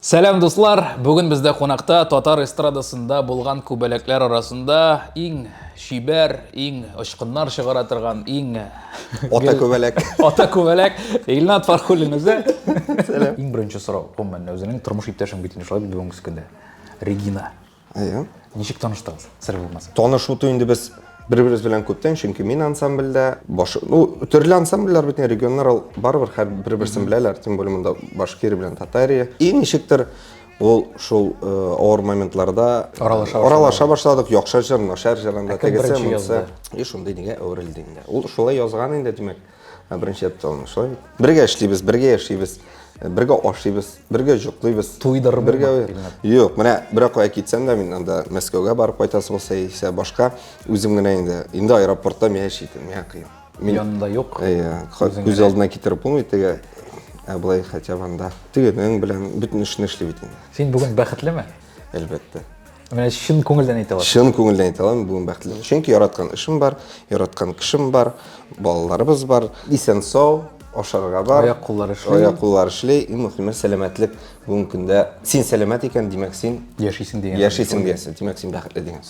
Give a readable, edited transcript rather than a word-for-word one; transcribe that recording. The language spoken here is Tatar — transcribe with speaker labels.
Speaker 1: Сәлем дуслар, бүгін бізде қонақта татар эстрадасында болған күбәләкләр арасында иң шибәр, иң ұшқыннар шығара тұрған иң
Speaker 2: Ата күбәләк.
Speaker 1: Ата күбәләк Илнат Фархуллин өзі.
Speaker 2: Сәлем.
Speaker 1: Иң бірінші сұрау, мен өзінің тұрмыш иптәшім битін шулай бүгінгі күнде. Регина.
Speaker 2: Ая.
Speaker 1: Ничек таныштыңыз? Сыр булмаса.
Speaker 2: Танышу туенде без бер-беребез белән күптән, чөнки мин ансамбльдә төрле ансамбльләр бит регионнар барыбер һәр бер-берсен беләләр, тем более монда Башкирия белән Татария. И ничектер ул шул авыр моментларда аралаша башладык, яхшы җыр, начар җырында тегесе монсы. И шундый нигә әверелде инде. Ул шулай язган инде, димәк. Беренче яптылны шулай. Бергә эшлибез, бергә яшибез. Бергә ашыйбыз, бергә җоклыйбыз.
Speaker 1: Туйдырып
Speaker 2: бергә. Юк, менә берәк ай китсәм дә мин анда Мәскәүгә барып кайтасы булса, исә башка үзем генә инде аэропортта яшитем, миңа кыен.
Speaker 1: Мин янында юк.
Speaker 2: Күз алдына китереп булмый теге. Булай хотя бы анда. Тегенең белән бөтен эшне эшли бит инде.
Speaker 1: Син бүген бәхетлеме?
Speaker 2: Әлбәттә.
Speaker 1: Менә шын күңелдән әйтә аласың.
Speaker 2: Шын күңелдән әйтә алам, бүген бәхетле. Чөнки яраткан эшем бар, яраткан кешем бар, балаларыбыз бар. Исән сау, ашарга бар. Аяк-куллар эшли. Иң мөһиме сәламәтлек. Бүген көндә син сәламәт икән, димәк син
Speaker 1: яшисең дигән.
Speaker 2: Яшисең дигән. Димәк син бәхетле дигән.